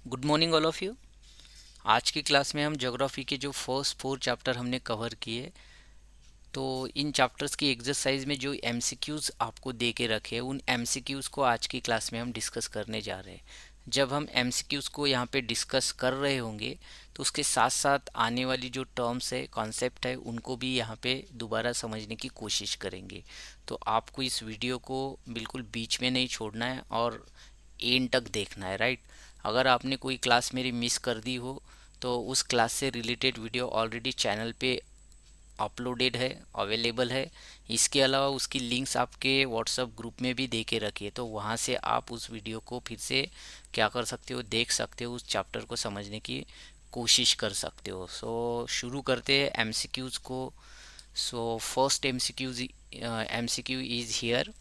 Good morning all of you. आज की class में हम ज्योग्राफी के जो फर्स्ट 4 चैप्टर हमने कवर किए, तो इन चैप्टर्स की एक्सरसाइज में जो एमसीक्यूज़ आपको दे के रखे हैं उन एमसीक्यूज़ को आज की क्लास में हम डिस्कस करने जा रहे हैं। जब हम एमसीक्यूज़ को यहाँ पे डिस्कस कर रहे होंगे तो उसके साथ साथ आने वाली जो टर्म्स है, कॉन्सेप्ट है, उनको भी यहाँ पे दोबारा समझने की कोशिश करेंगे। तो आपको इस वीडियो को बिल्कुल बीच में नहीं छोड़ना है और एंड तक देखना है, राइट। अगर आपने कोई क्लास मेरी मिस कर दी हो तो उस क्लास से रिलेटेड वीडियो ऑलरेडी चैनल पे अपलोडेड है, अवेलेबल है। इसके अलावा उसकी लिंक्स आपके व्हाट्सएप ग्रुप में भी दे के रखिए, तो वहाँ से आप उस वीडियो को फिर से क्या कर सकते हो, देख सकते हो, उस चैप्टर को समझने की कोशिश कर सकते हो। सो शुरू करते हैं एमसीक्यूज़ को। So first MCQ is here,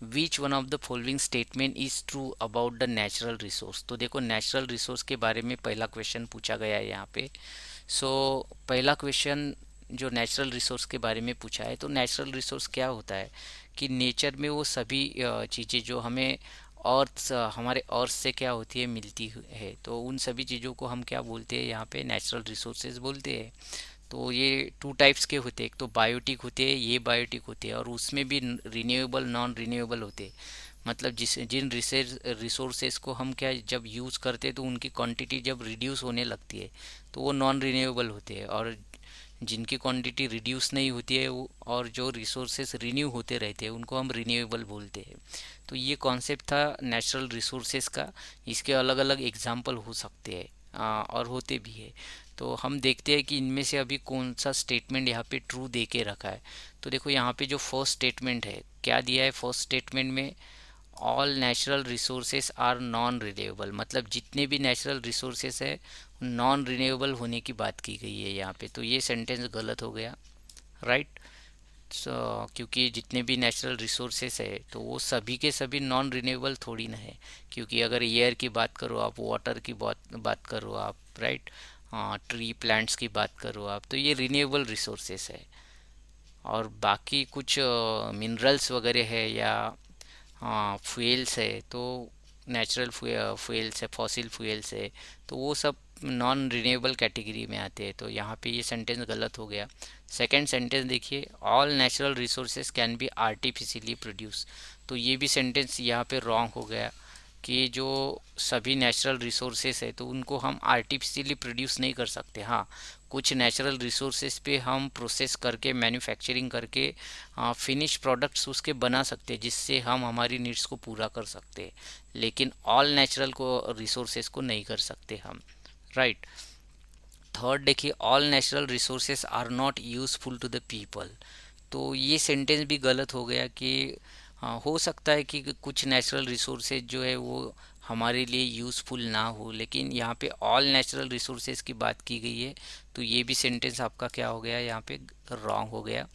which one of the following statement is true about the natural resource. तो देखो, नेचुरल रिसोर्स के बारे में पहला क्वेश्चन पूछा गया है यहाँ पे। सो पहला क्वेश्चन जो नेचुरल रिसोर्स के बारे में पूछा है, तो नेचुरल रिसोर्स क्या होता है कि नेचर में वो सभी चीज़ें जो हमें अर्थ, हमारे अर्थ से क्या होती है, मिलती है, तो उन सभी चीज़ों को हम क्या बोलते हैं, यहाँ पे नेचुरल रिसोर्सेज बोलते हैं। तो ये टू टाइप्स के होते हैं, एक तो बायोटिक होते हैं, ये बायोटिक होते हैं, और उसमें भी रिन्यूएबल, नॉन रिन्यूएबल होते हैं। मतलब जिन रिसोर्सेज को हम क्या जब यूज़ करते हैं तो उनकी क्वांटिटी जब रिड्यूस होने लगती है तो वो नॉन रिन्यूएबल होते हैं, और जिनकी क्वांटिटी रिड्यूस नहीं होती है और जो रिसोर्सेज रिन्यू होते रहते हैं उनको हम रिन्यूएबल बोलते हैं। तो ये कॉन्सेप्ट था नेचुरल रिसोर्सेज का। इसके अलग अलग एग्जाम्पल हो सकते हैं, और होते भी है। तो हम देखते हैं कि इनमें से अभी कौन सा स्टेटमेंट यहाँ पे ट्रू दे के रखा है। तो देखो, यहाँ पे जो फर्स्ट स्टेटमेंट है, क्या दिया है फर्स्ट स्टेटमेंट में, all natural resources are non renewable. मतलब जितने भी नेचुरल रिसोर्सेस है नॉन रिन्यूएबल होने की बात की गई है यहाँ पे। तो ये सेंटेंस गलत हो गया, राइट। क्योंकि जितने भी नेचुरल रिसोर्सेस है तो वो सभी के सभी नॉन रिन्यूएबल थोड़ी ना है। क्योंकि अगर एयर की बात करो आप, वाटर की बात करो आप, राइट, ट्री प्लांट्स की बात करो आप, तो ये रिन्यूएबल रिसोर्सेस है। और बाकी कुछ मिनरल्स वगैरह है या फ्यूल्स है, तो नेचुरल फ्यूल्स है, फॉसिल फ्यूल्स है, तो वो सब नॉन रिन्यूएबल कैटेगरी में आते हैं। तो यहाँ पे ये सेंटेंस गलत हो गया। सेकंड सेंटेंस देखिए, all natural resources can be artificially produce. तो ये भी सेंटेंस यहाँ पे रॉन्ग हो गया कि जो सभी नेचुरल रिसोर्सेस है तो उनको हम आर्टिफिशियली प्रोड्यूस नहीं कर सकते। हाँ, कुछ नेचुरल रिसोर्सेज पे हम प्रोसेस करके, मैन्युफैक्चरिंग करके फिनिश प्रोडक्ट्स उसके बना सकते हैं जिससे हम हमारी नीड्स को पूरा कर सकते हैं। लेकिन ऑल नेचुरल को रिसोर्सेज को नहीं कर सकते हम, राइट। थर्ड देखिए, all natural resources are not useful to the people. तो ये सेंटेंस भी गलत हो गया कि हाँ, हो सकता है कि कुछ नेचुरल रिसोर्सेज जो है वो हमारे लिए यूज़फुल ना हो, लेकिन यहाँ पे ऑल नेचुरल रिसोर्सेज की बात की गई है। तो ये भी सेंटेंस आपका क्या हो गया, यहाँ पे रॉन्ग हो गया।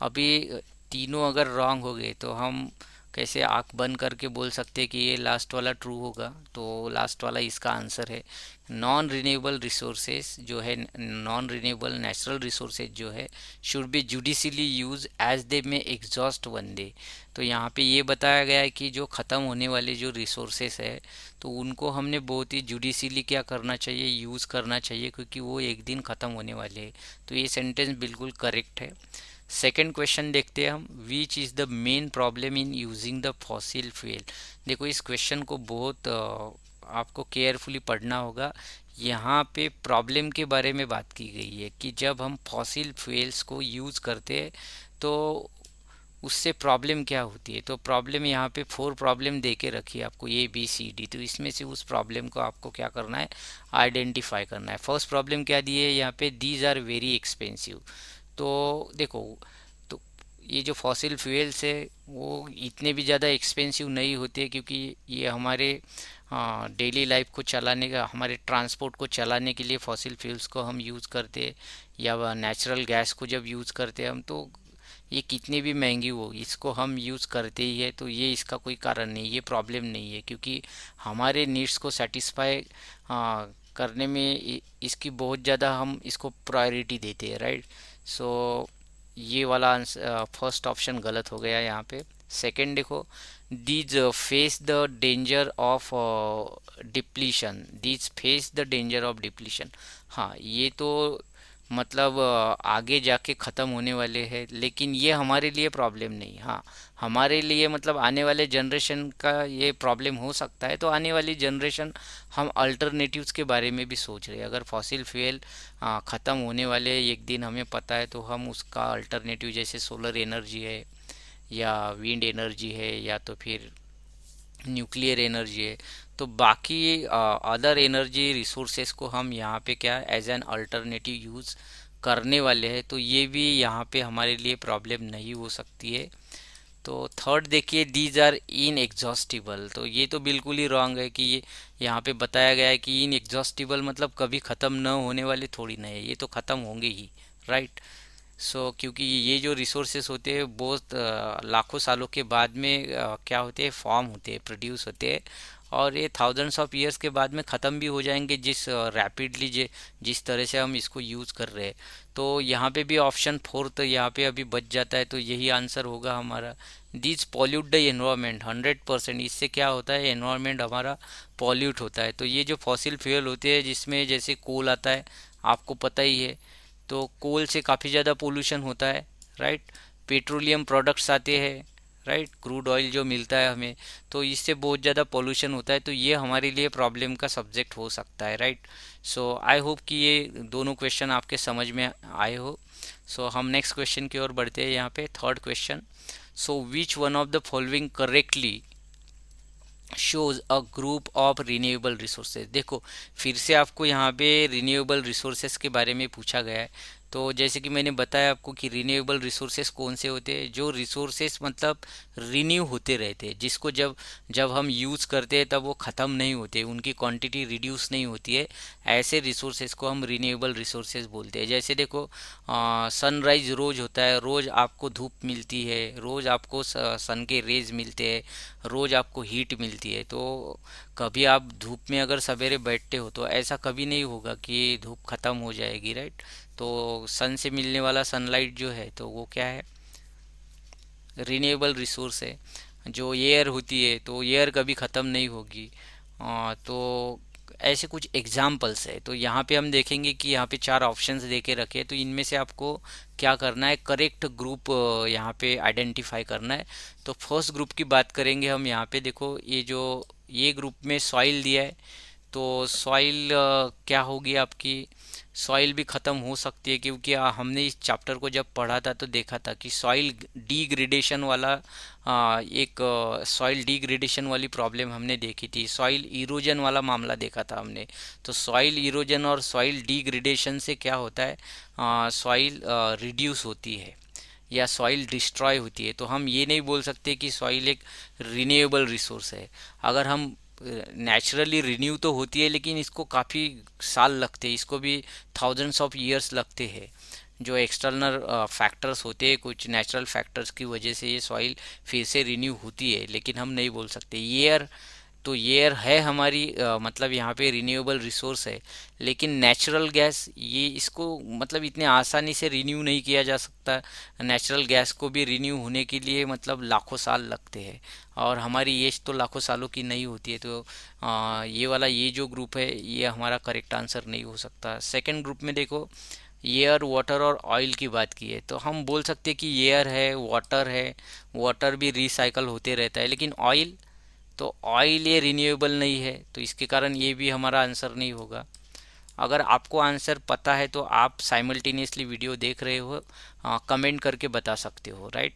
अभी तीनों अगर रॉन्ग हो गए तो हम कैसे आंख बंद करके बोल सकते हैं कि ये लास्ट वाला ट्रू होगा। तो लास्ट वाला इसका आंसर है। नॉन रिन्यूएबल रिसोर्सेज जो है, नॉन रिन्यूएबल नेचुरल रिसोर्सेज जो है, should be judiciously use as they may exhaust one day. तो यहाँ पे ये बताया गया है कि जो ख़त्म होने वाले जो रिसोर्सेस है तो उनको हमने बहुत ही जुडिशली क्या करना चाहिए, यूज़ करना चाहिए, क्योंकि वो एक दिन ख़त्म होने वाले हैं। तो ये सेंटेंस बिल्कुल करेक्ट है। सेकेंड क्वेश्चन देखते हैं हम, which is the main problem in using the fossil fuel. देखो, इस क्वेश्चन को बहुत आपको केयरफुली पढ़ना होगा। यहाँ पे प्रॉब्लम के बारे में बात की गई है कि जब हम फॉसिल फ्यूल्स को यूज़ करते हैं तो उससे प्रॉब्लम क्या होती है। तो प्रॉब्लम यहाँ पे 4 प्रॉब्लम दे के रखी है आपको, ABCD। तो इसमें से उस प्रॉब्लम को आपको क्या करना है, आइडेंटिफाई करना है। फर्स्ट प्रॉब्लम क्या दी है यहाँ पे, दीज आर वेरी एक्सपेंसिव। तो देखो, तो ये जो फॉसिल फ्यूल्स है वो इतने भी ज़्यादा एक्सपेंसिव नहीं होते, क्योंकि ये हमारे डेली लाइफ को चलाने का, हमारे ट्रांसपोर्ट को चलाने के लिए फॉसिल फ्यूल्स को हम यूज़ करते हैं, या नेचुरल गैस को जब यूज़ करते हैं हम, तो ये कितनी भी महंगी हो इसको हम यूज़ करते ही है। तो ये इसका कोई कारण नहीं, ये प्रॉब्लम नहीं है, क्योंकि हमारे नीड्स को सेटिस्फाई करने में इसकी बहुत ज़्यादा हम इसको प्रायोरिटी देते हैं, राइट। सो ये वाला आंसर, फर्स्ट ऑप्शन गलत हो गया यहाँ पे। सेकंड देखो, these face the danger of depletion, these face the danger of depletion। हाँ, ये तो मतलब आगे जाके ख़त्म होने वाले हैं, लेकिन ये हमारे लिए प्रॉब्लम नहीं। हाँ, हमारे लिए मतलब आने वाले जनरेशन का ये प्रॉब्लम हो सकता है। तो आने वाली जनरेशन हम अल्टरनेटिव्स के बारे में भी सोच रहे हैं। अगर फॉसिल फ्यूल ख़त्म होने वाले एक दिन हमें पता है, तो हम उसका अल्टरनेटिव जैसे सोलर एनर्जी है या विंड एनर्जी है या तो फिर न्यूक्लियर एनर्जी है, तो बाकी अदर एनर्जी रिसोर्सेस को हम यहाँ पे क्या एज एन अल्टरनेटिव यूज़ करने वाले हैं। तो ये भी यहाँ पे हमारे लिए प्रॉब्लम नहीं हो सकती है। तो थर्ड देखिए, दीज आर इन एग्जॉस्टिबल। तो ये तो बिल्कुल ही रॉन्ग है कि ये यहाँ पे बताया गया है कि इन एग्जॉस्टिबल मतलब कभी ख़त्म न होने वाले थोड़ी ना है, ये तो ख़त्म होंगे ही, राइट। क्योंकि ये जो रिसोर्सेस होते हैं बहुत लाखों सालों के बाद में क्या होते हैं, फॉर्म होते हैं, प्रोड्यूस होते हैं, और ये थाउजेंड्स ऑफ ईयर्स के बाद में ख़त्म भी हो जाएंगे, जिस रैपिडली जिस तरह से हम इसको यूज़ कर रहे हैं। तो यहाँ पे भी ऑप्शन फोर्थ यहाँ पे अभी बच जाता है, तो यही आंसर होगा हमारा। This pollute the environment 100%। इससे क्या होता है, एनवायरनमेंट हमारा पॉल्यूट होता है। तो ये जो फॉसिल फ्यूल होते हैं जिसमें जैसे कोल आता है, आपको पता ही है, तो कोल से काफ़ी ज़्यादा पोल्यूशन होता है, राइट। पेट्रोलियम प्रोडक्ट्स आते हैं, राइट, क्रूड ऑयल जो मिलता है हमें, तो इससे बहुत ज़्यादा पोल्यूशन होता है। तो ये हमारे लिए प्रॉब्लम का सब्जेक्ट हो सकता है, राइट। आई होप कि ये दोनों क्वेश्चन आपके समझ में आए हो। हम नेक्स्ट क्वेश्चन की ओर बढ़ते हैं। यहाँ पे third question, which one of the following correctly shows a group of renewable resources. देखो, फिर से आपको यहाँ पे रिन्यूएबल रिसोर्सेज के बारे में पूछा गया है। तो जैसे कि मैंने बताया आपको कि रिन्यूएबल रिसोर्सेज कौन से होते हैं, जो रिसोर्सेज मतलब रिन्यू होते रहते हैं, जिसको जब जब हम यूज़ करते हैं तब वो ख़त्म नहीं होते, उनकी क्वांटिटी रिड्यूस नहीं होती है, ऐसे रिसोर्सेज को हम रिन्यूएबल रिसोर्सेज बोलते हैं। जैसे देखो, सनराइज रोज़ होता है, रोज़ आपको धूप मिलती है, रोज़ आपको सन के रेज मिलते हैं, रोज़ आपको हीट मिलती है। तो कभी आप धूप में अगर सवेरे बैठते हो तो ऐसा कभी नहीं होगा कि धूप ख़त्म हो जाएगी, राइट। तो सन से मिलने वाला सनलाइट जो है, तो वो क्या है, रिन्यूएबल रिसोर्स है। जो एयर होती है, तो एयर कभी ख़त्म नहीं होगी। तो ऐसे कुछ एग्जाम्पल्स है। तो यहाँ पे हम देखेंगे कि यहाँ पे चार ऑप्शंस दे के रखे, तो इनमें से आपको क्या करना है, करेक्ट ग्रुप यहाँ पे आइडेंटिफाई करना है। तो फर्स्ट ग्रुप की बात करेंगे हम। यहाँ पे देखो, ये ग्रुप में सॉइल दिया है, तो सॉइल क्या होगी आपकी, सॉइल भी ख़त्म हो सकती है, क्योंकि हमने इस चैप्टर को जब पढ़ा था तो देखा था कि सॉइल डीग्रेडेशन वाला एक सॉइल डीग्रेडेशन वाली प्रॉब्लम हमने देखी थी, सॉइल इरोजन वाला मामला देखा था हमने। तो सॉइल इरोजन और सॉइल डीग्रेडेशन से क्या होता है, सॉइल रिड्यूस होती है या सॉइल डिस्ट्रॉय होती है। तो हम ये नहीं बोल सकते कि सॉइल एक रिन्यूएबल रिसोर्स है। अगर हम नेचुरली रिन्यू तो होती है, लेकिन इसको काफ़ी साल लगते हैं, इसको भी थाउजेंड्स ऑफ ईयर्स लगते हैं। जो एक्सटर्नल फैक्टर्स होते हैं, कुछ नेचुरल फैक्टर्स की वजह से ये सॉइल फिर से रिन्यू होती है, लेकिन हम नहीं बोल सकते एयर। तो एयर है हमारी मतलब यहाँ पे रिन्यूएबल रिसोर्स है, लेकिन नेचुरल गैस ये इसको मतलब इतने आसानी से रिन्यू नहीं किया जा सकता। नेचुरल गैस को भी रिन्यू होने के लिए मतलब लाखों साल लगते हैं, और हमारी एज तो लाखों सालों की नहीं होती है। तो ये जो ग्रुप है, ये हमारा करेक्ट आंसर नहीं हो सकता। सेकंड ग्रुप में देखो, एयर, वाटर और ऑयल की बात की है, तो हम बोल सकते हैं कि एयर है, वाटर भी रिसाइकल होते रहता है, लेकिन ऑयल, तो ऑयल ये रिन्यूएबल नहीं है, तो इसके कारण ये भी हमारा आंसर नहीं होगा। अगर आपको आंसर पता है तो आप साइमल्टेनियसली वीडियो देख रहे हो, कमेंट करके बता सकते हो, राइट।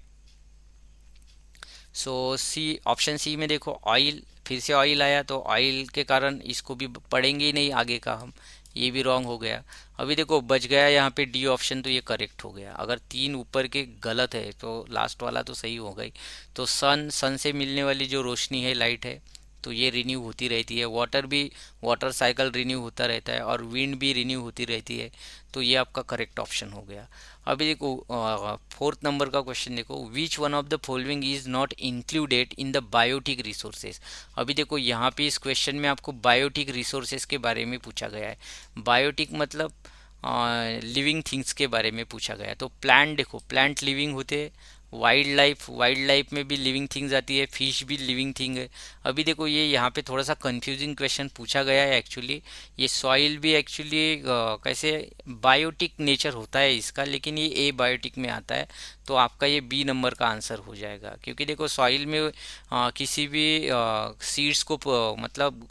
सी, ऑप्शन सी में देखो ऑयल, फिर से ऑयल आया, तो ऑयल के कारण इसको भी पढ़ेंगे ही नहीं आगे का हम, ये भी रॉन्ग हो गया। अभी देखो बच गया यहाँ पे डी ऑप्शन, तो ये करेक्ट हो गया। अगर तीन ऊपर के गलत है तो लास्ट वाला तो सही हो गई। तो सन से मिलने वाली जो रोशनी है, लाइट है, तो ये रिन्यू होती रहती है। वाटर भी, वाटर साइकिल रिन्यू होता रहता है, और विंड भी रिन्यू होती रहती है। तो ये आपका करेक्ट ऑप्शन हो गया। अभी देखो फोर्थ नंबर का क्वेश्चन देखो, which one of the following is not included in the biotic resources. अभी देखो यहाँ पे इस क्वेश्चन में आपको बायोटिक रिसोर्सेज के बारे में पूछा गया है। बायोटिक मतलब लिविंग थिंग्स के बारे में पूछा गया है। तो प्लांट देखो, प्लांट लिविंग होते हैं, वाइल्ड लाइफ में भी लिविंग थिंग्स आती है, फिश भी लिविंग थिंग है। अभी देखो ये यहाँ पे थोड़ा सा कंफ्यूजिंग क्वेश्चन पूछा गया है एक्चुअली। ये सॉइल भी एक्चुअली कैसे बायोटिक नेचर होता है इसका, लेकिन ये ए बायोटिक में आता है। तो आपका ये बी नंबर का आंसर हो जाएगा, क्योंकि देखो सॉइल में किसी भी सीड्स को मतलब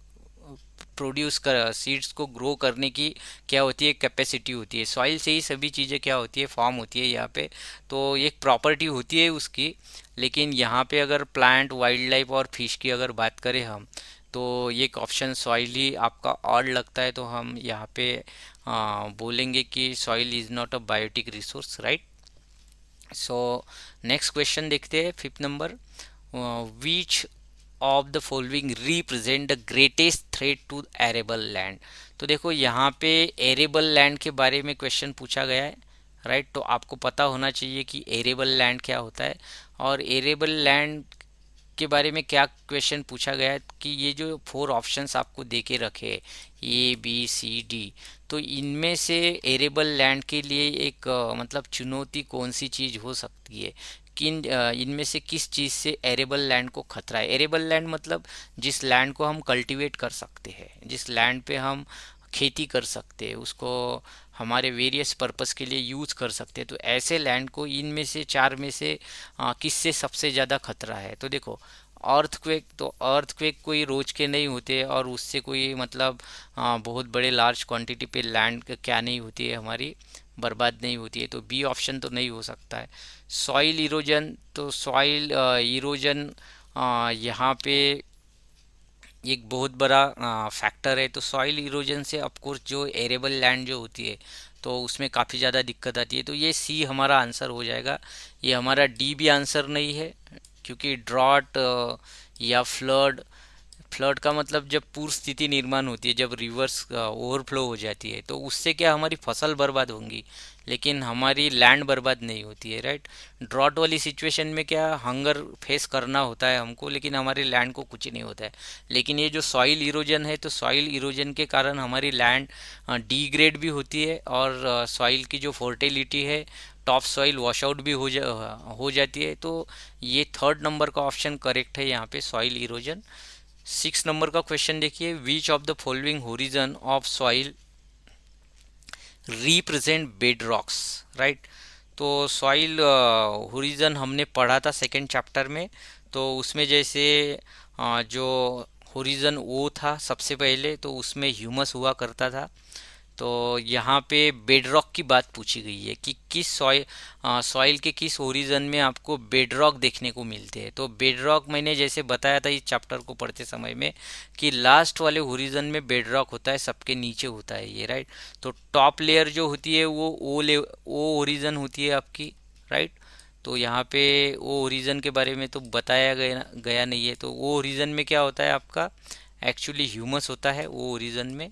प्रोड्यूस कर सीड्स को ग्रो करने की क्या होती है, कैपेसिटी होती है। सॉइल से ही सभी चीज़ें क्या होती है, फॉर्म होती है यहाँ पे। तो एक प्रॉपर्टी होती है उसकी। लेकिन यहाँ पे अगर प्लांट, वाइल्ड लाइफ और फिश की अगर बात करें हम, तो ये ऑप्शन सॉइल ही आपका और लगता है। तो हम यहाँ पे बोलेंगे कि soil is not a biotic resource, right. So next question देखते हैं, फिफ्थ नंबर। Which of the following represent the greatest threat to arable land. तो देखो यहाँ पे एरेबल लैंड के बारे में क्वेश्चन पूछा गया है, राइट। तो आपको पता होना चाहिए कि एरेबल लैंड क्या होता है। और एरेबल लैंड के बारे में क्या क्वेश्चन पूछा गया है कि ये जो फोर ऑप्शंस आपको दे के रखे, ए बी सी डी, तो इनमें से एरेबल लैंड के लिए एक मतलब चुनौती कौन सी चीज़ हो सकती है, किन इनमें से किस चीज़ से एरेबल लैंड को खतरा है। एरेबल लैंड मतलब जिस लैंड को हम कल्टीवेट कर सकते हैं, जिस लैंड पे हम खेती कर सकते हैं, उसको हमारे वेरियस पर्पस के लिए यूज़ कर सकते हैं। तो ऐसे लैंड को इनमें से चार में से किससे सबसे ज़्यादा खतरा है। तो देखो अर्थक्वेक, तो अर्थक्वेक कोई रोज के नहीं होते और उससे कोई मतलब बहुत बड़े लार्ज क्वांटिटी पे लैंड क्या नहीं होती है, हमारी बर्बाद नहीं होती है। तो बी ऑप्शन तो नहीं हो सकता है। सॉइल इरोजन, तो सॉइल इरोजन यहाँ पे एक बहुत बड़ा फैक्टर है। तो सॉइल इरोजन से ऑफकोर्स जो एरेबल लैंड जो होती है, तो उसमें काफ़ी ज़्यादा दिक्कत आती है। तो ये सी हमारा आंसर हो जाएगा। ये हमारा डी भी आंसर नहीं है, क्योंकि ड्रॉट या फ्लड, फ्लड का मतलब जब पूर्व स्थिति निर्माण होती है, जब रिवर्स ओवरफ्लो हो जाती है, तो उससे क्या हमारी फसल बर्बाद होंगी, लेकिन हमारी लैंड बर्बाद नहीं होती है, राइट। ड्रॉट वाली सिचुएशन में क्या हंगर फेस करना होता है हमको, लेकिन हमारी लैंड को कुछ नहीं होता है। लेकिन ये जो सॉइल इरोजन है, तो सॉइल इरोजन के कारण हमारी लैंड डीग्रेड भी होती है, और सॉइल की जो फर्टिलिटी है, टॉप सॉइल वॉश आउट भी हो जाती है। तो ये थर्ड नंबर का ऑप्शन करेक्ट है यहाँ पे, सॉइल इरोजन। सिक्स नंबर का क्वेश्चन देखिए, विच of the following horizon of soil represent bed rocks, right. तो सॉइल होरिजन हमने पढ़ा था सेकेंड चैप्टर में। तो उसमें जैसे जो होरिजन ओ था सबसे पहले, तो उसमें ह्यूमस हुआ करता था। तो यहाँ पे बेडरॉक की बात पूछी गई है कि किस सॉइल के किस ओरिजन में आपको बेडरॉक देखने को मिलते हैं। तो बेडरॉक मैंने जैसे बताया था इस चैप्टर को पढ़ते समय में, कि लास्ट वाले ओरिजन में बेडरॉक होता है, सबके नीचे होता है ये, राइट। तो टॉप लेयर जो होती है वो ओ ओरिजन होती है आपकी, राइट। तो यहाँ पे ओ ओरिजन के बारे में तो बताया गया नहीं है। तो वो ओरिजन में क्या होता है आपका, एक्चुअली ह्यूमस होता है वो ओरिजन में,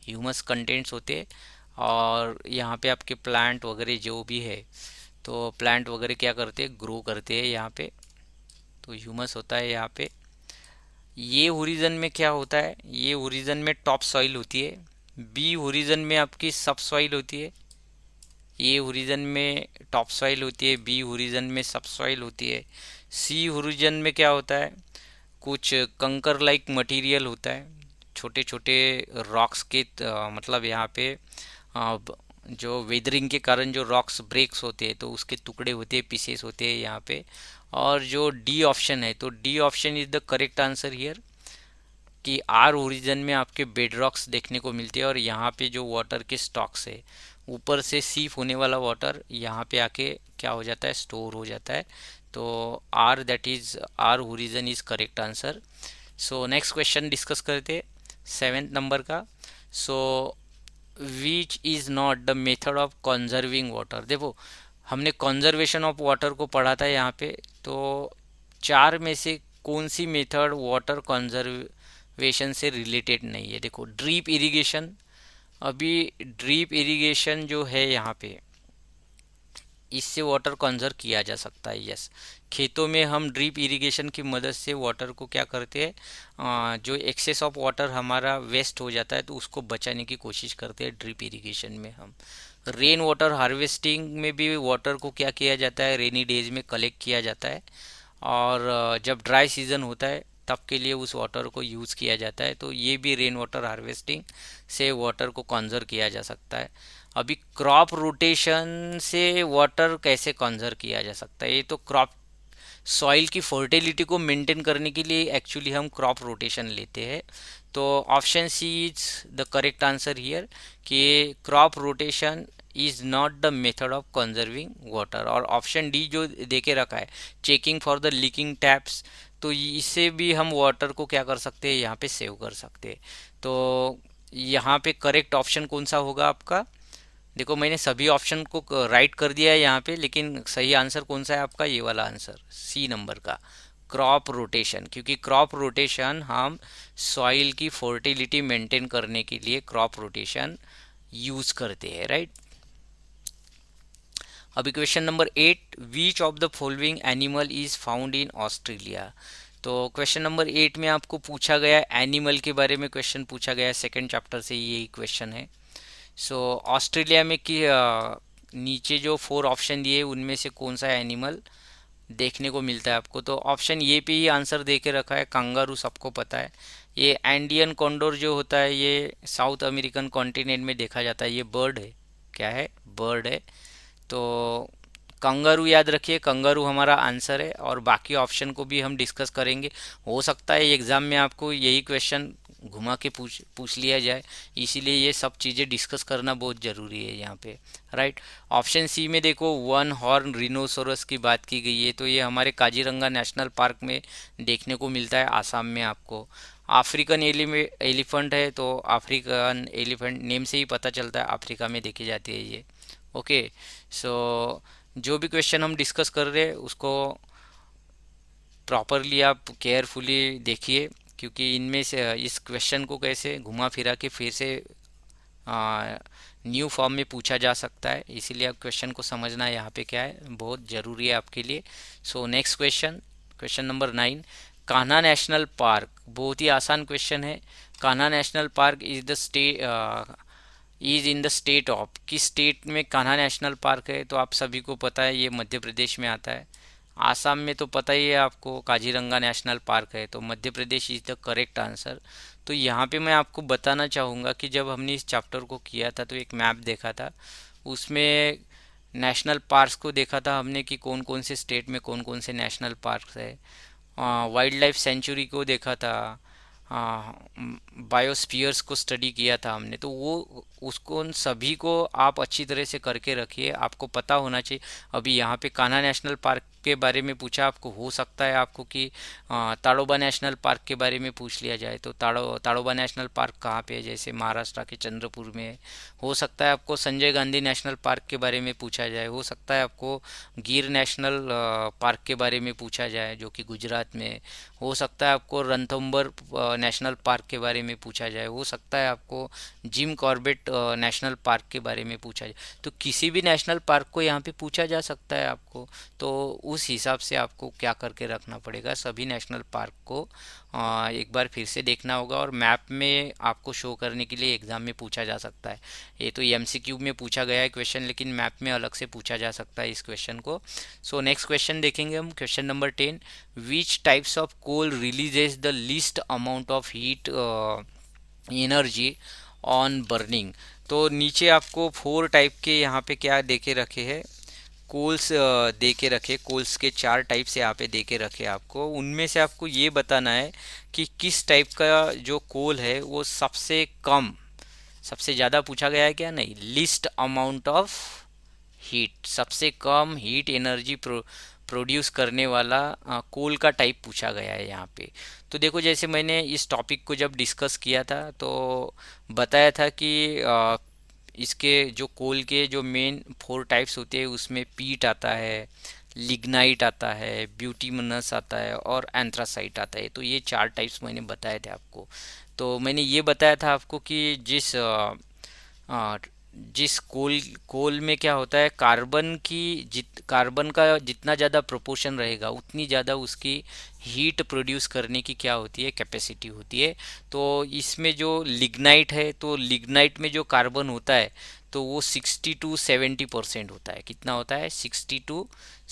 ह्यूमस कंटेंट्स होते हैं। और यहाँ पे आपके प्लांट वगैरह जो भी है, तो प्लांट वगैरह क्या करते हैं, ग्रो करते हैं यहाँ पे। तो ह्यूमस होता है यहाँ पे। ये होरिजन में क्या होता है, ये होरिजन में टॉप सॉइल होती है। बी होरिजन में आपकी सब सॉइल होती है। ए होरिजन में टॉप सॉइल होती है, बी होरिजन में सब सॉइल होती है। सी होरिजन में क्या होता है, कुछ कंकर लाइक मटेरियल होता है, छोटे छोटे रॉक्स के मतलब यहाँ पे जो वेदरिंग के कारण जो रॉक्स ब्रेक्स होते हैं, तो उसके टुकड़े होते हैं, पीसेस होते हैं यहाँ पे। और जो डी ऑप्शन है, तो D option is the correct answer here, कि आर ओरिजिन में आपके बेड रॉक्स देखने को मिलते हैं। और यहाँ पे जो वाटर के स्टॉक्स है, ऊपर से सीप होने वाला वाटर यहाँ पे आके क्या हो जाता है, स्टोर हो जाता है। तो R, that is R origin is correct answer. So next question discuss करते, सेवेंथ नंबर का। So which is not the method of conserving water. देखो हमने कंजर्वेशन ऑफ वाटर को पढ़ा था यहाँ पे। तो चार में से कौन सी मेथड वाटर कंजर्वेशन से रिलेटेड नहीं है। देखो ड्रीप इरिगेशन, अभी ड्रीप इरिगेशन जो है यहाँ पे, इससे वाटर कंजर्व किया जा सकता है। यस, खेतों में हम ड्रिप इरिगेशन की मदद से वाटर को क्या करते हैं, जो एक्सेस ऑफ वाटर हमारा वेस्ट हो जाता है तो उसको बचाने की कोशिश करते हैं ड्रिप इरिगेशन में हम। रेन वाटर हार्वेस्टिंग में भी वाटर को क्या किया जाता है, रेनी डेज में कलेक्ट किया जाता है, और जब ड्राई सीजन होता है तब के लिए उस वाटर को यूज़ किया जाता है। तो ये भी रेन वाटर हार्वेस्टिंग से वाटर को कंजर्व किया जा सकता है। अभी क्रॉप रोटेशन से वाटर कैसे कंजर्व किया जा सकता है, ये तो क्रॉप सॉइल की फर्टिलिटी को मेंटेन करने के लिए एक्चुअली हम क्रॉप रोटेशन लेते हैं। तो option C is the correct answer here, कि crop rotation is not the method of conserving water. और ऑप्शन डी जो दे के रखा है, checking for the leaking taps, तो इससे भी हम वाटर को क्या कर सकते हैं, यहाँ पे सेव कर सकते हैं। तो यहाँ पे करेक्ट ऑप्शन कौन सा होगा आपका? देखो मैंने सभी ऑप्शन को राइट कर दिया है यहाँ पे, लेकिन सही आंसर कौन सा है आपका? ये वाला आंसर, सी नंबर का, क्रॉप रोटेशन। क्योंकि क्रॉप रोटेशन हम सॉइल की फर्टिलिटी मेंटेन करने के लिए क्रॉप रोटेशन यूज करते हैं, राइट। अभी question number 8, which of the following animal is found in Australia. तो क्वेश्चन नंबर 8 में आपको पूछा गया एनिमल के बारे में, क्वेश्चन पूछा गया है, सेकेंड चैप्टर से यही क्वेश्चन है। सो ऑस्ट्रेलिया में कि नीचे जो 4 ऑप्शन दिए उनमें से कौन सा एनिमल देखने को मिलता है आपको? तो ऑप्शन ये पे ही आंसर दे के रखा है, कंगारू, सबको पता है। ये एंडियन कॉन्डोर जो होता है ये साउथ अमेरिकन कॉन्टिनेंट में देखा जाता है, ये बर्ड है। क्या है? बर्ड है। तो कंगारू याद रखिए, कंगारू हमारा आंसर है। और बाकी ऑप्शन को भी हम डिस्कस करेंगे। हो सकता है एग्ज़ाम में आपको यही क्वेश्चन घुमा के पूछ पूछ लिया जाए, इसीलिए ये सब चीज़ें डिस्कस करना बहुत ज़रूरी है यहाँ पे, राइट। ऑप्शन सी में देखो, वन हॉर्न रिनोसोरस की बात की गई है, तो ये हमारे काजीरंगा नेशनल पार्क में देखने को मिलता है, आसाम में आपको। अफ्रीकन एलिफेंट है, तो अफ्रीकन एलिफेंट नेम से ही पता चलता है अफ्रीका में देखी जाती है ये। ओके, सो जो भी क्वेश्चन हम डिस्कस कर रहे हैं उसको प्रॉपरली आप केयरफुली देखिए, क्योंकि इनमें से इस क्वेश्चन को कैसे घुमा फिरा के फिर से न्यू फॉर्म में पूछा जा सकता है, इसीलिए आप क्वेश्चन को समझना यहाँ पे क्या है, बहुत ज़रूरी है आपके लिए। सो next question, question number 9, Kanha national park, बहुत ही आसान क्वेश्चन है। Kanha national park is in the state of, किस स्टेट में कान्हा नेशनल पार्क है? तो आप सभी को पता है ये मध्य प्रदेश में आता है। आसाम में तो पता ही है आपको, काजीरंगा नेशनल पार्क है, तो Madhya Pradesh is the correct answer. तो यहाँ पे मैं आपको बताना चाहूँगा कि जब हमने इस चैप्टर को किया था तो एक मैप देखा था, उसमें नेशनल पार्क्स को देखा था हमने कि कौन कौन से स्टेट में कौन कौन से नेशनल पार्क्स है। वाइल्ड लाइफ सेंचुरी को देखा था, बायोस्फीयर्स को स्टडी किया था हमने। तो वो उसको उन सभी को आप अच्छी तरह से करके रखिए, आपको पता होना चाहिए। अभी यहाँ पे कान्हा नेशनल पार्क के बारे में पूछा आपको, हो सकता है आपको कि ताड़ोबा नेशनल पार्क के बारे में पूछ लिया जाए, तो ताड़ोबा नेशनल पार्क कहाँ पे है? जैसे महाराष्ट्र के चंद्रपुर में है। हो सकता है आपको संजय गांधी नेशनल पार्क के बारे में पूछा जाए, हो सकता है आपको गिर नेशनल पार्क के बारे में पूछा जाए जो कि गुजरात में है। हो सकता है आपको रणथंभौर नेशनल पार्क के बारे में पूछा जाए, हो सकता है आपको जिम कॉर्बेट नेशनल पार्क के बारे में पूछा जाए। तो किसी भी नेशनल पार्क को यहाँ पे पूछा जा सकता है आपको, तो उस हिसाब से आपको क्या करके रखना पड़ेगा, सभी नेशनल पार्क को एक बार फिर से देखना होगा, और मैप में आपको शो करने के लिए एग्ज़ाम में पूछा जा सकता है। ये तो एमसीक्यू में पूछा गया है क्वेश्चन, लेकिन मैप में अलग से पूछा जा सकता है इस क्वेश्चन को। सो नेक्स्ट क्वेश्चन देखेंगे हम, question number 10, which types of coal releases the least amount of heat energy on burning. तो नीचे आपको 4 टाइप के यहाँ पे क्या दे के रखे हैं, कोल्स दे के रखे, कोल्स के 4 टाइप्स यहाँ पे दे के रखे आपको। उनमें से आपको ये बताना है कि किस टाइप का जो कोल है वो सबसे कम, सबसे ज़्यादा पूछा गया है क्या? नहीं, लिस्ट अमाउंट ऑफ हीट, सबसे कम हीट एनर्जी प्रोड्यूस करने वाला कोल का टाइप पूछा गया है यहाँ पे। तो देखो, जैसे मैंने इस टॉपिक को जब डिस्कस किया था तो बताया था कि इसके जो कोल के जो मेन 4 टाइप्स होते हैं उसमें पीट आता है, लिग्नाइट आता है, ब्यूटीमनस आता है और एंथ्रासाइट आता है। तो ये 4 टाइप्स मैंने बताए थे आपको। तो मैंने ये बताया था आपको कि जिस जिस कोल कोल में क्या होता है, कार्बन का जितना ज़्यादा प्रोपोर्शन रहेगा उतनी ज़्यादा उसकी हीट प्रोड्यूस करने की क्या होती है, कैपेसिटी होती है। तो इसमें जो लिग्नाइट है, तो लिग्नाइट में जो कार्बन होता है तो वो 60 to 70% होता है। कितना होता है? 60 to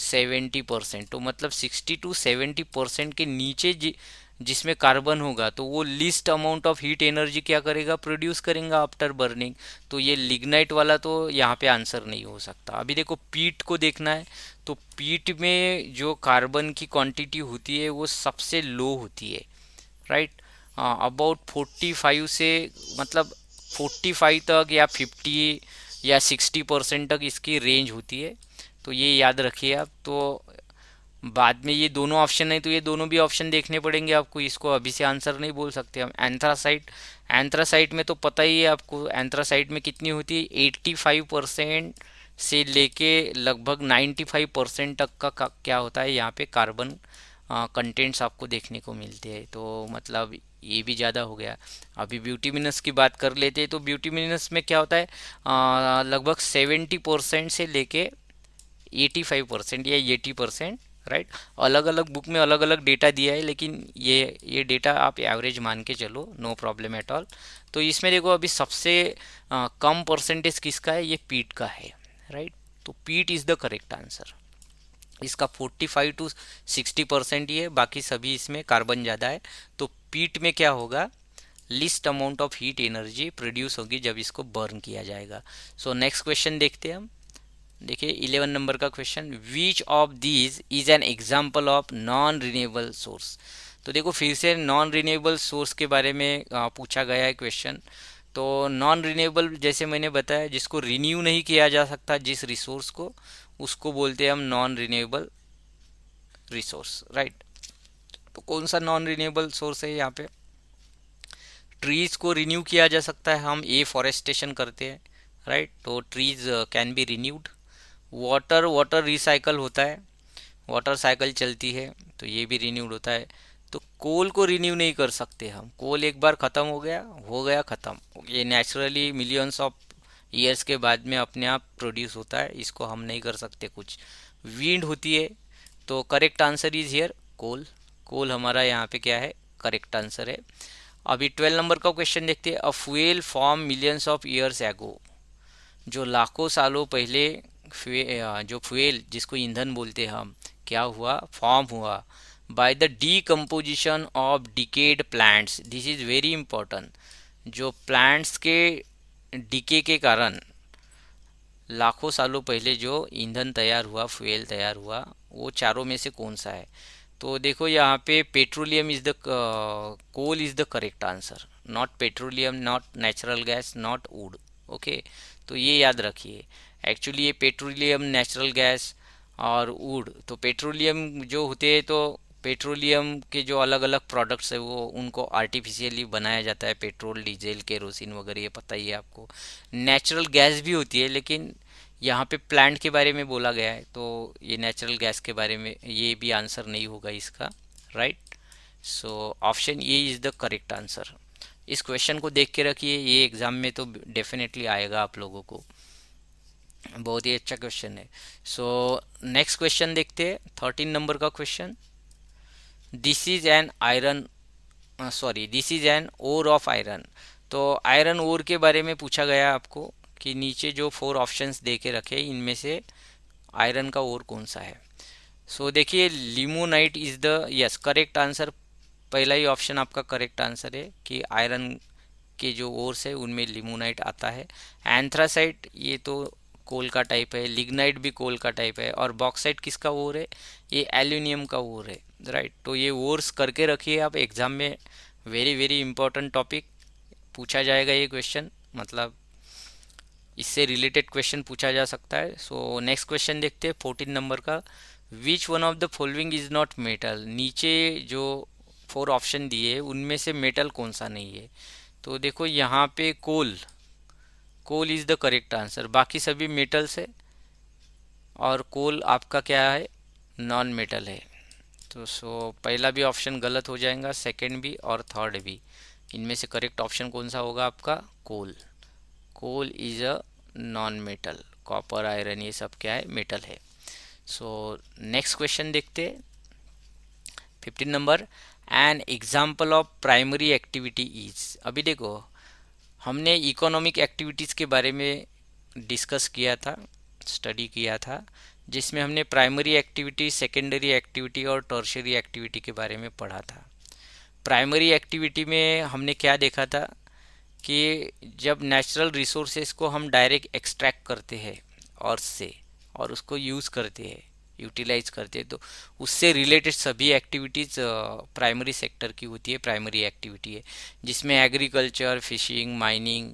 70%। तो मतलब 60 to 70% के नीचे जिसमें कार्बन होगा तो वो least amount of heat energy क्या करेगा, प्रोड्यूस करेगा आफ्टर बर्निंग। तो ये लिग्नाइट वाला तो यहाँ पे आंसर नहीं हो सकता। अभी देखो पीट को देखना है, तो पीट में जो कार्बन की क्वांटिटी होती है वो सबसे लो होती है, राइट। अबाउट 45 से, मतलब 45 तक या 50 या 60% तक इसकी रेंज होती है। तो ये याद रखिए आप। तो बाद में ये दोनों ऑप्शन है तो ये दोनों भी ऑप्शन देखने पड़ेंगे आपको, इसको अभी से आंसर नहीं बोल सकते हम। एंथ्रासाइट, एंथ्रासाइट में तो पता ही है आपको, एंथ्रासाइट में कितनी होती है, 85% से लेके लगभग 95% तक का क्या होता है यहाँ पे, कार्बन कंटेंट्स आपको देखने को मिलते हैं। तो मतलब ये भी ज़्यादा हो गया। अभी ब्यूटीमिनस की बात कर लेते हैं, तो ब्यूटीमिनस में क्या होता है, लगभग 70% से लेके 85% या 80%, राइट। अलग अलग बुक में अलग अलग डेटा दिया है, लेकिन ये डेटा आप एवरेज मान के चलो, नो प्रॉब्लम एट ऑल। तो इसमें देखो अभी सबसे कम परसेंटेज किसका है, ये पीट का है, राइट। तो पीट इज़ द करेक्ट आंसर। इसका 45 to 60% ही है, बाकी सभी इसमें कार्बन ज़्यादा है। तो पीट में क्या होगा, list amount of heat energy produce होगी जब इसको बर्न किया जाएगा। सो नेक्स्ट क्वेश्चन देखते हैं हम। देखिए 11 नंबर का question, which of these is an example of non renewable source. तो देखो फिर से नॉन रिन्यूएबल सोर्स के बारे में पूछा गया है क्वेश्चन। तो नॉन रिन्यूएबल, जैसे मैंने बताया, जिसको रिन्यू नहीं किया जा सकता, जिस रिसोर्स को, उसको बोलते हैं हम नॉन रिन्यूएबल रिसोर्स, राइट। तो कौन सा नॉन रिन्यूएबल सोर्स है यहाँ पे, ट्रीज को रिन्यू किया जा सकता है, हम एफॉरेस्टेशन करते हैं, राइट। तो trees can be renewed. Water recycle होता है, वाटर साइकिल चलती है, तो ये भी रिन्यूड होता है। तो कोल को रिन्यू नहीं कर सकते हम, कोल एक बार ख़त्म हो गया ख़त्म, ये नेचुरली मिलियंस ऑफ ईयर्स के बाद में अपने आप प्रोड्यूस होता है, इसको हम नहीं कर सकते कुछ। विंड होती है, तो करेक्ट आंसर इज हियर कोल। कोल हमारा यहाँ पे क्या है, करेक्ट आंसर है। अभी 12 नंबर का क्वेश्चन देखते हैं। A fuel form millions of years ago, जो लाखों सालों पहले जो फ्यूल, जिसको ईंधन बोलते हैं हम, क्या हुआ, फॉर्म हुआ by the decomposition of decade plants. This is very important. जो प्लांट्स के डिके के कारण लाखों सालों पहले जो ईंधन तैयार हुआ, फ्यूल तैयार हुआ, वो चारों में से कौन सा है। तो देखो यहाँ पे petroleum is the, coal is the correct answer, not petroleum, not natural gas, not wood. Okay, तो ये याद रखिए। एक्चुअली ये पेट्रोलियम, नेचुरल गैस और वुड, तो पेट्रोलियम जो होते हैं, तो पेट्रोलियम के जो अलग अलग प्रोडक्ट्स है वो उनको आर्टिफिशियली बनाया जाता है, पेट्रोल, डीजल, केरोसिन वगैरह, ये पता ही है आपको। नेचुरल गैस भी होती है, लेकिन यहाँ पे प्लांट के बारे में बोला गया है, तो ये नेचुरल गैस के बारे में, ये भी आंसर नहीं होगा इसका, right. So option A is the correct answer. इस क्वेश्चन को देख के रखिए, ये एग्ज़ाम में तो डेफिनेटली आएगा आप लोगों को, बहुत ही अच्छा क्वेश्चन है। सो नेक्स्ट क्वेश्चन देखते हैं, 13 नंबर का question. This is an iron, sorry, this is an ore of iron. तो आयरन ओर के बारे में पूछा गया आपको कि नीचे जो 4 ऑप्शंस दे के रखे, इनमें से आयरन का ओर कौन सा है। सो देखिए limonite is the, yes, correct answer. पहला ही ऑप्शन आपका करेक्ट आंसर है कि आयरन के जो ओर्स है उनमें लिमोनाइट आता है। एंथ्रासाइट ये तो कोल का टाइप है, लिग्नाइट भी कोल का टाइप है, और बॉक्साइट किसका ओर है, ये एल्यूमिनियम का ओर है, राइट। तो ये ओर्स करके रखिए आप, एग्जाम में वेरी वेरी इंपॉर्टेंट टॉपिक पूछा जाएगा ये क्वेश्चन, मतलब इससे रिलेटेड क्वेश्चन पूछा जा सकता है। सो नेक्स्ट क्वेश्चन देखते हैं 14 नंबर का। विच one of the following is not metal. नीचे जो 4 ऑप्शन दिए उनमें से मेटल कौन सा नहीं है। तो देखो यहाँ पे coal, coal is the correct answer, बाकी सभी मेटल्स है, और कोल आपका क्या है, नॉन मेटल है। तो पहला भी ऑप्शन गलत हो जाएगा, सेकंड भी और थर्ड भी। इनमें से करेक्ट ऑप्शन कौन सा होगा आपका, coal. Coal is a non metal, copper, iron, ये सब क्या है, मेटल है। सो नेक्स्ट क्वेश्चन देखते हैं, 15 number. An example of primary activity is. अभी देखो, हमने इकोनॉमिक एक्टिविटीज़ के बारे में डिस्कस किया था, स्टडी किया था, जिसमें हमने प्राइमरी एक्टिविटी, सेकेंडरी एक्टिविटी और टर्शियरी एक्टिविटी के बारे में पढ़ा था। प्राइमरी एक्टिविटी में हमने क्या देखा था कि जब नेचुरल रिसोर्सेज को हम डायरेक्ट एक्सट्रैक्ट करते हैं अर्थ से और उसको यूज़ करते हैं, यूटिलाइज करते हैं, तो उससे रिलेटेड सभी एक्टिविटीज़ प्राइमरी सेक्टर की होती है, प्राइमरी एक्टिविटी है, जिसमें agriculture, fishing, mining,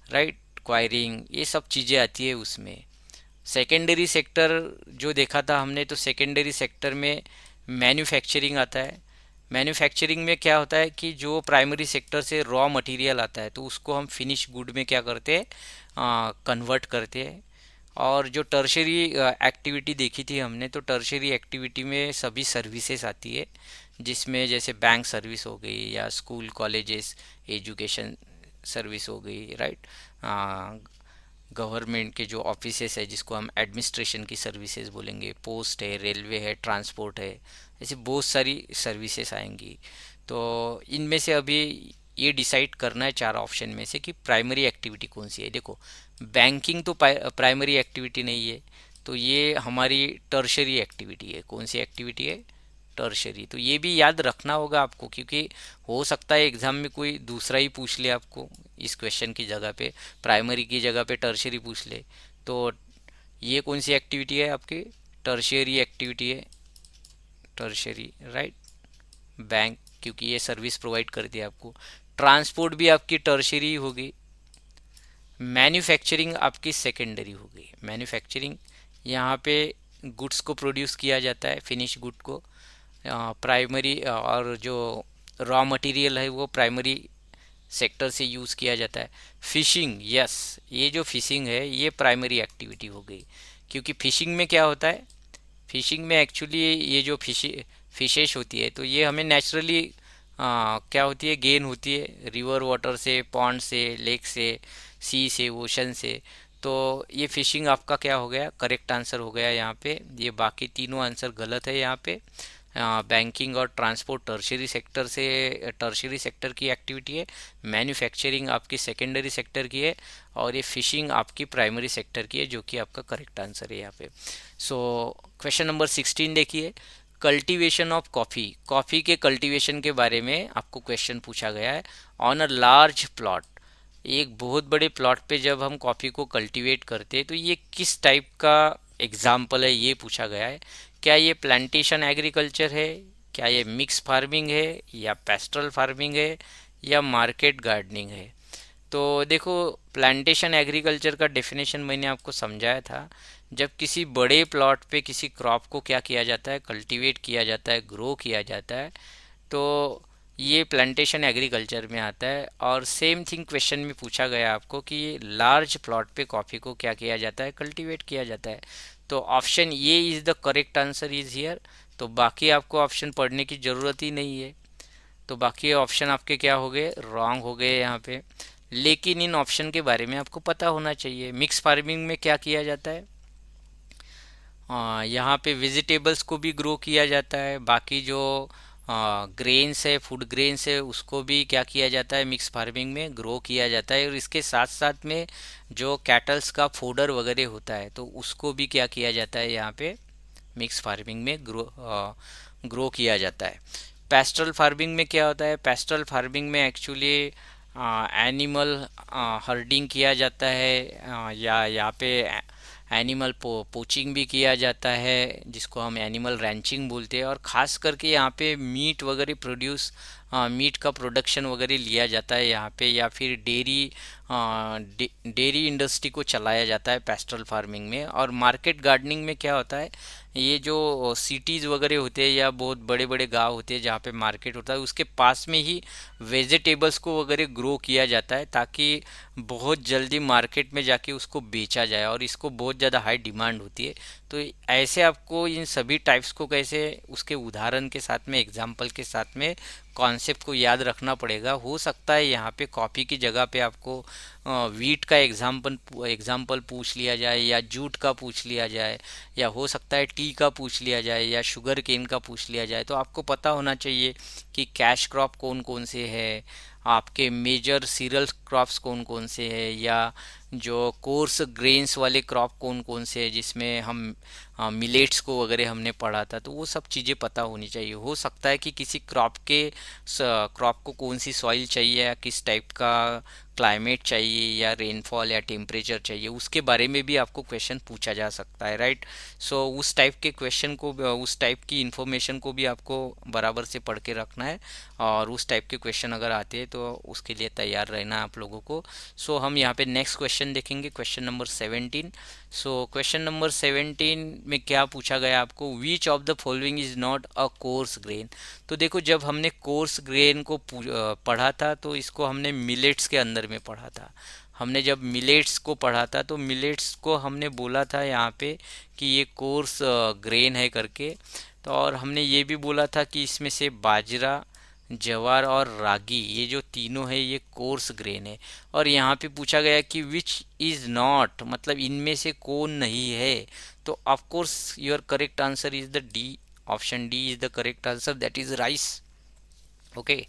right, enquiring, ये सब चीज़ें आती है उसमें। सेकेंडरी सेक्टर जो देखा था हमने, तो सेकेंडरी सेक्टर में मैन्युफैक्चरिंग आता है। मैन्युफैक्चरिंग में क्या होता है कि जो प्राइमरी सेक्टर से रॉ मटेरियल आता है तो उसको हम फिनिश गुड में क्या करते हैं, कन्वर्ट करते हैं। और जो टर्शरी एक्टिविटी देखी थी हमने, तो टर्शरी एक्टिविटी में सभी सर्विसेज आती है, जिसमें जैसे बैंक सर्विस हो गई या स्कूल कॉलेजेस एजुकेशन सर्विस हो गई, राइट, गवर्नमेंट के जो ऑफिसेस है जिसको हम एडमिनिस्ट्रेशन की सर्विसेज बोलेंगे, पोस्ट है, रेलवे है, ट्रांसपोर्ट है, ऐसी बहुत सारी सर्विसेज आएंगी। तो इनमें से अभी ये डिसाइड करना है चार ऑप्शन में से कि प्राइमरी एक्टिविटी कौन सी है। देखो, बैंकिंग तो प्राइमरी एक्टिविटी नहीं है, तो ये हमारी टर्शरी एक्टिविटी है। कौन सी एक्टिविटी है, टर्शरी। तो ये भी याद रखना होगा आपको, क्योंकि हो सकता है एग्जाम में कोई दूसरा ही पूछ ले आपको इस क्वेश्चन की जगह पे, प्राइमरी की जगह पे टर्शरी पूछ ले। तो ये कौन सी एक्टिविटी है आपकी, टर्शरी एक्टिविटी है, टर्शरी, राइट। बैंक, क्योंकि ये सर्विस प्रोवाइड करती है आपको। ट्रांसपोर्ट भी आपकी टर्शरी होगी। मैन्युफैक्चरिंग आपकी सेकेंडरी हो गई। मैन्युफैक्चरिंग, यहाँ पे गुड्स को प्रोड्यूस किया जाता है, फिनिश गुड को, प्राइमरी, और जो रॉ मटेरियल है वो प्राइमरी सेक्टर से यूज़ किया जाता है। फिशिंग, यस, ये जो फिशिंग है ये प्राइमरी एक्टिविटी हो गई, क्योंकि फिशिंग में क्या होता है, फिशिंग में एक्चुअली ये जो फिशेश होती है तो ये हमें नेचुरली क्या होती है, गेन होती है रिवर वाटर से, पॉन्ड से, लेक से, सी से, ओशन से। तो ये फिशिंग आपका क्या हो गया, करेक्ट आंसर हो गया यहाँ पे। ये बाकी तीनों आंसर गलत है यहाँ पे। बैंकिंग और ट्रांसपोर्ट टर्शियरी सेक्टर से, टर्शियरी सेक्टर की एक्टिविटी है। मैन्युफैक्चरिंग आपकी सेकेंडरी सेक्टर की है, और ये फिशिंग आपकी प्राइमरी सेक्टर की है, जो कि आपका करेक्ट आंसर है यहाँ पे। सो क्वेश्चन नंबर 16 देखिए, कल्टीवेशन ऑफ कॉफ़ी। कॉफ़ी के कल्टीवेशन के बारे में आपको क्वेश्चन पूछा गया है। ऑन अ लार्ज प्लॉट, एक बहुत बड़े प्लॉट पे जब हम कॉफ़ी को कल्टीवेट करते हैं तो ये किस टाइप का एग्जाम्पल है, ये पूछा गया है। क्या ये प्लांटेशन एग्रीकल्चर है, क्या ये मिक्स फार्मिंग है, या पेस्टल फार्मिंग है, या मार्केट गार्डनिंग है। तो देखो, प्लांटेशन एग्रीकल्चर का डेफिनेशन मैंने आपको समझाया था। जब किसी बड़े प्लॉट पे किसी क्रॉप को क्या किया जाता है, कल्टीवेट किया जाता है, ग्रो किया जाता है, तो ये प्लांटेशन एग्रीकल्चर में आता है। और सेम थिंग क्वेश्चन में पूछा गया आपको कि ये लार्ज प्लॉट पे कॉफ़ी को क्या किया जाता है, कल्टीवेट किया जाता है। तो option A is the correct answer is here. तो बाकी आपको ऑप्शन पढ़ने की ज़रूरत ही नहीं है। तो बाकी ऑप्शन आपके क्या हो गए, रॉन्ग हो गए यहाँ पे। लेकिन इन ऑप्शन के बारे में आपको पता होना चाहिए। मिक्स फार्मिंग में क्या किया जाता है, यहाँ पे वेजिटेबल्स को भी ग्रो किया जाता है, बाकी जो ग्रेन्स है, फूड ग्रेन्स है, उसको भी क्या किया जाता है, मिक्स फार्मिंग में ग्रो किया जाता है। और इसके साथ साथ में जो कैटल्स का फोडर वगैरह होता है तो उसको भी क्या किया जाता है, यहाँ पे मिक्स फार्मिंग में ग्रो किया जाता है। पेस्टल फार्मिंग में क्या होता है, पेस्टल फार्मिंग में एक्चुअली एनिमल हर्डिंग किया जाता है, या यहाँ पे एनिमल पोचिंग भी किया जाता है, जिसको हम एनिमल रैंचिंग बोलते हैं। और ख़ास करके यहाँ पे मीट वगैरह मीट का प्रोडक्शन वगैरह लिया जाता है यहाँ पे, या फिर डेयरी इंडस्ट्री को चलाया जाता है पेस्टल फार्मिंग में। और मार्केट गार्डनिंग में क्या होता है, ये जो सिटीज़ वगैरह होते हैं या बहुत बड़े बड़े गांव होते हैं जहाँ पे मार्केट होता है, उसके पास में ही वेजिटेबल्स को वगैरह ग्रो किया जाता है, ताकि बहुत जल्दी मार्केट में जाके उसको बेचा जाए, और इसको बहुत ज़्यादा हाई डिमांड होती है। तो तो ऐसे आपको इन सभी टाइप्स को कैसे उसके उदाहरण के साथ में, एग्जाम्पल के साथ में कॉन्सेप्ट को याद रखना पड़ेगा। हो सकता है यहाँ पे कॉपी की जगह पे आपको वीट का एग्जाम्पल पूछ लिया जाए, या जूट का पूछ लिया जाए, या हो सकता है टी का पूछ लिया जाए, या शुगर केन का पूछ लिया जाए। तो आपको पता होना चाहिए कि कैश क्रॉप कौन कौन से है, आपके मेजर सीरियल क्रॉप्स कौन कौन से हैं, या जो कोर्स ग्रेन्स वाले क्रॉप कौन कौन से हैं, जिसमें हम मिलेट्स को वगैरह हमने पढ़ा था। तो वो सब चीज़ें पता होनी चाहिए। हो सकता है कि किसी क्रॉप को कौन सी सॉइल चाहिए, या किस टाइप का क्लाइमेट चाहिए, या रेनफॉल या टेम्परेचर चाहिए, उसके बारे में भी आपको क्वेश्चन पूछा जा सकता है, राइट। सो उस टाइप के क्वेश्चन को, उस टाइप की इंफॉर्मेशन को भी आपको बराबर से पढ़ के रखना है, और उस टाइप के क्वेश्चन अगर आते हैं तो उसके लिए तैयार रहना है आप लोगों को। सो हम यहाँ पे नेक्स्ट क्वेश्चन देखेंगे, question number 17। So question number 17 में क्या पूछा गया आपको, विच of the following is not a coarse grain. तो देखो, जब हमने कोर्स ग्रेन को पढ़ा था तो इसको हमने मिलेट्स के अंदर में पढ़ा था। हमने जब मिलेट्स को पढ़ा था तो मिलेट्स को हमने बोला था यहाँ पे कि ये कोर्स ग्रेन है करके। तो और हमने ये भी बोला था कि इसमें से बाजरा, ज्वार और रागी, ये जो तीनों है ये कोर्स ग्रेन है। और यहाँ पे पूछा गया कि विच इज़ नॉट, मतलब इनमें से कौन नहीं है। तो of course your correct answer is the D, option D is the correct answer, that is rice. Okay,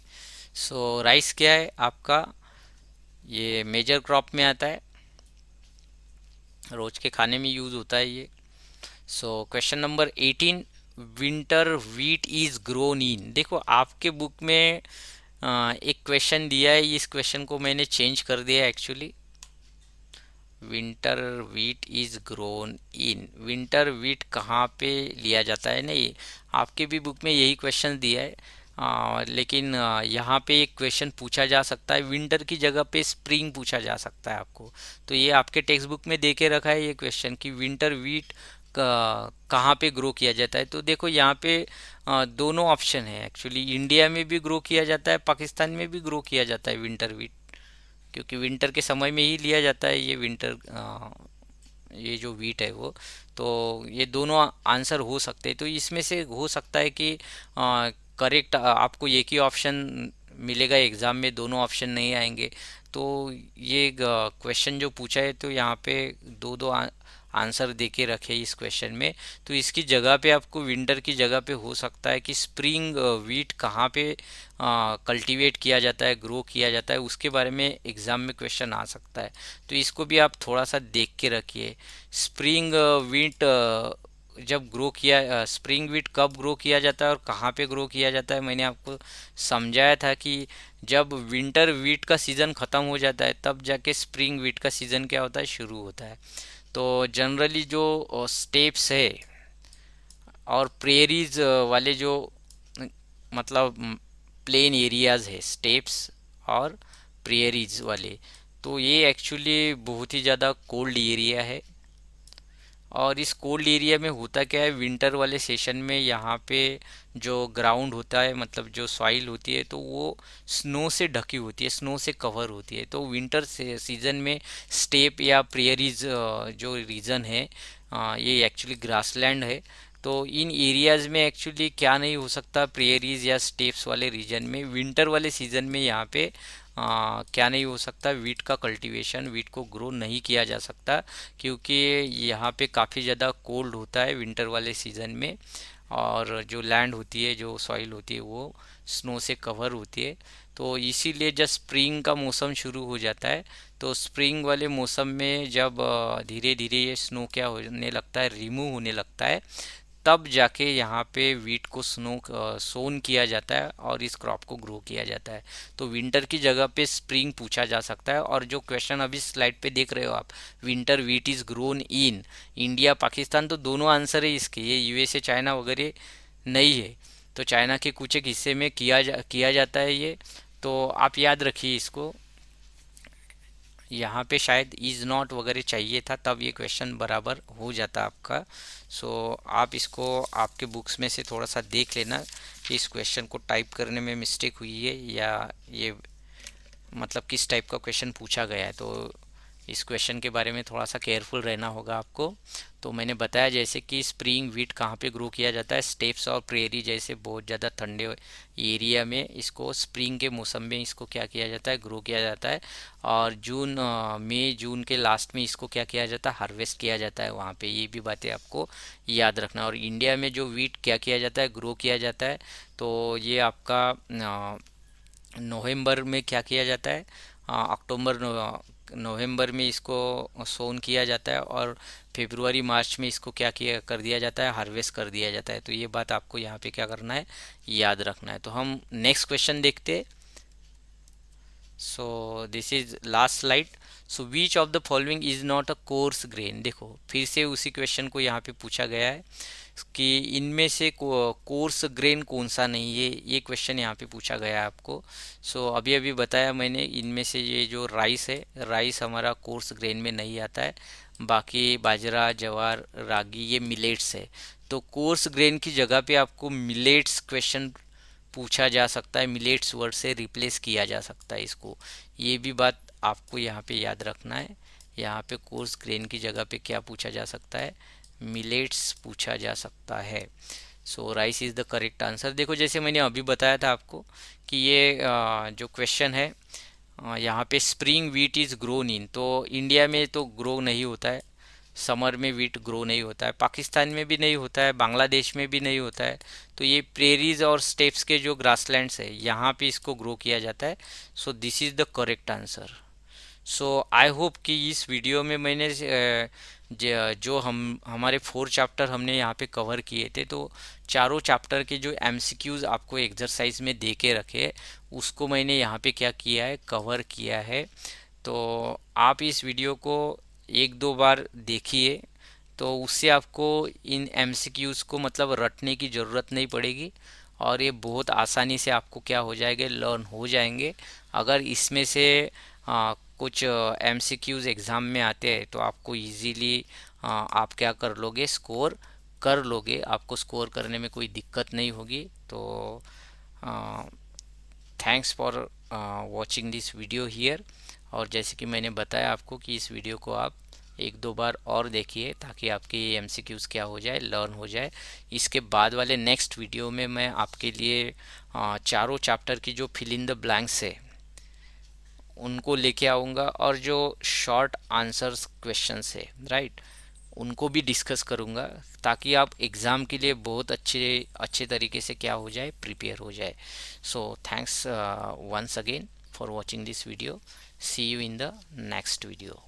so rice क्या है आपका, ये मेजर क्रॉप में आता है, रोज के खाने में यूज होता है ये। So question number 18, winter wheat is grown in. देखो आपके बुक में एक क्वेश्चन दिया है, इस क्वेश्चन को मैंने चेंज कर दिया actually. Winter wheat is grown in, winter wheat कहाँ पे लिया जाता है, नहीं आपके भी बुक में यही क्वेश्चन दिया है। लेकिन यहाँ पे एक क्वेश्चन पूछा जा सकता है, विंटर की जगह पे स्प्रिंग पूछा जा सकता है आपको। तो ये आपके टेक्स्ट बुक में दे के रखा है ये क्वेश्चन कि विंटर व्हीट कहाँ पे ग्रो किया जाता है। तो देखो यहाँ पे दोनों ऑप्शन है एक्चुअली, इंडिया में भी ग्रो किया जाता है, पाकिस्तान में भी ग्रो किया जाता है विंटर व्हीट, क्योंकि विंटर के समय में ही लिया जाता है ये विंटर, ये जो वीट है वो। तो ये दोनों आंसर हो सकते हैं। तो इसमें से हो सकता है कि करेक्ट आपको एक ही ऑप्शन मिलेगा एग्ज़ाम में, दोनों ऑप्शन नहीं आएंगे। तो ये क्वेश्चन जो पूछा है तो यहाँ पे दो दो आंसर दे के रखे इस क्वेश्चन में। तो इसकी जगह पे आपको विंटर की जगह पे हो सकता है कि स्प्रिंग वीट कहाँ पे कल्टीवेट किया जाता है, ग्रो किया जाता है, उसके बारे में एग्ज़ाम में क्वेश्चन आ सकता है। तो इसको भी आप थोड़ा सा देख के रखिए। स्प्रिंग वीट जब ग्रो किया, स्प्रिंग वीट कब ग्रो किया जाता है और कहाँ पे ग्रो किया जाता है, मैंने आपको समझाया था कि जब विंटर वीट का सीज़न ख़त्म हो जाता है तब जाके स्प्रिंग वीट का सीज़न क्या होता है, शुरू होता है। तो जनरली जो स्टेप्स है और प्रेरीज वाले जो मतलब प्लेन एरियाज है, स्टेप्स और प्रेरीज वाले, तो ये एक्चुअली बहुत ही ज़्यादा कोल्ड एरिया है। और इस कोल्ड एरिया में होता क्या है, विंटर वाले सेशन में यहाँ पे जो ग्राउंड होता है, मतलब जो सॉइल होती है, तो वो स्नो से ढकी होती है, स्नो से कवर होती है। तो विंटर से सीजन में स्टेप या प्रेयरीज जो रीजन है, ये एक्चुअली ग्रासलैंड है। तो इन एरियाज में एक्चुअली क्या नहीं हो सकता, प्रेयरीज या स्टेप्स वाले रीजन में विंटर वाले सीजन में यहाँ पे क्या नहीं हो सकता, वीट का कल्टीवेशन, वीट को ग्रो नहीं किया जा सकता, क्योंकि यहाँ पे काफ़ी ज़्यादा कोल्ड होता है विंटर वाले सीज़न में। और जो लैंड होती है, जो सॉइल होती है, वो स्नो से कवर होती है। तो इसीलिए जब स्प्रिंग का मौसम शुरू हो जाता है, तो स्प्रिंग वाले मौसम में जब धीरे धीरे ये स्नो क्या होने लगता है, रिमूव होने लगता है, तब जाके यहाँ पे वीट को सोन किया जाता है और इस क्रॉप को ग्रो किया जाता है। तो विंटर की जगह पे स्प्रिंग पूछा जा सकता है। और जो क्वेश्चन अभी स्लाइड पे देख रहे हो आप, winter wheat is grown in India Pakistan, तो दोनों आंसर है इसके, ये यूएसए चाइना वगैरह नहीं है। तो चाइना के कुछ एक हिस्से में किया जाता है ये। तो आप याद रखिए इसको, यहाँ पे शायद इज़ नॉट वगैरह चाहिए था, तब ये क्वेश्चन बराबर हो जाता आपका। सो आप इसको आपके बुक्स में से थोड़ा सा देख लेना कि इस क्वेश्चन को टाइप करने में मिस्टेक हुई है, या ये मतलब किस टाइप का क्वेश्चन पूछा गया है। तो इस क्वेश्चन के बारे में थोड़ा सा केयरफुल रहना होगा आपको। तो मैंने बताया जैसे कि स्प्रिंग व्हीट कहाँ पे ग्रो किया जाता है, स्टेप्स और प्रेरी जैसे बहुत ज़्यादा ठंडे एरिया में इसको स्प्रिंग के मौसम में इसको क्या किया जाता है, ग्रो किया जाता है। और मई जून के लास्ट में इसको क्या किया जाता है, हार्वेस्ट किया जाता है वहाँ पे। ये भी बातें आपको याद रखना। और इंडिया में जो व्हीट क्या किया जाता है, ग्रो किया जाता है, तो ये आपका नवंबर में क्या किया जाता है, अक्टूबर नवंबर में इसको सोन किया जाता है, और फरवरी मार्च में इसको क्या किया कर दिया जाता है, हार्वेस्ट कर दिया जाता है। तो ये बात आपको यहाँ पे क्या करना है, याद रखना है। तो हम नेक्स्ट क्वेश्चन देखते हैं। So this is last slide. So which of the following is not a coarse grain. देखो फिर से उसी क्वेश्चन को यहाँ पे पूछा गया है कि इनमें से कोर्स ग्रेन कौन सा नहीं है, ये क्वेश्चन यहाँ पे पूछा गया है आपको। सो अभी अभी बताया मैंने, इनमें से ये जो राइस है, राइस हमारा कोर्स ग्रेन में नहीं आता है। बाकी बाजरा, ज्वार, रागी ये मिलेट्स है। तो कोर्स ग्रेन की जगह पे आपको मिलेट्स क्वेश्चन पूछा जा सकता है, मिलेट्स वर्ड से रिप्लेस किया जा सकता है इसको। ये भी बात आपको यहाँ पे याद रखना है। यहाँ पे कोर्स ग्रेन की जगह पे क्या पूछा जा सकता है, मिलेट्स पूछा जा सकता है। So rice is the correct answer. देखो जैसे मैंने अभी बताया था आपको कि ये जो क्वेश्चन है, यहाँ पे spring wheat is grown in, तो इंडिया में तो ग्रो नहीं होता है, समर में व्हीट ग्रो नहीं होता है, पाकिस्तान में भी नहीं होता है, बांग्लादेश में भी नहीं होता है। तो ये प्रेरीज और स्टेप्स के जो ग्रासलैंड्स है, यहाँ पे इसको ग्रो किया जाता है। So this is the correct answer. So I hope कि इस वीडियो में मैंने जो हम हमारे 4 चैप्टर हमने यहाँ पे कवर किए थे, तो चारों चैप्टर के जो एमसीक्यूज आपको एक्सरसाइज में दे के रखे, उसको मैंने यहाँ पे क्या किया है, कवर किया है। तो आप इस वीडियो को एक दो बार देखिए, तो उससे आपको इन एमसीक्यूज को मतलब रटने की ज़रूरत नहीं पड़ेगी, और ये बहुत आसानी से आपको क्या हो जाएंगे, लर्न हो जाएंगे। अगर इसमें से कुछ एमसीक्यूज एग्ज़ाम में आते हैं तो आपको इजीली आप क्या कर लोगे, स्कोर कर लोगे, आपको स्कोर करने में कोई दिक्कत नहीं होगी। तो thanks for watching this video here. और जैसे कि मैंने बताया आपको कि इस वीडियो को आप एक दो बार और देखिए, ताकि आपके ये एमसीक्यूज़ क्या हो जाए, लर्न हो जाए। इसके बाद वाले नेक्स्ट वीडियो में मैं आपके लिए चारों चैप्टर की जो फिल इन द ब्लैंक्स है उनको लेके आऊँगा, और जो शॉर्ट आंसर्स क्वेश्चंस है, राइट, उनको भी डिस्कस करूँगा, ताकि आप एग्ज़ाम के लिए बहुत अच्छे अच्छे तरीके से क्या हो जाए, प्रिपेयर हो जाए। So thanks once again for watching this video. See you in the next video.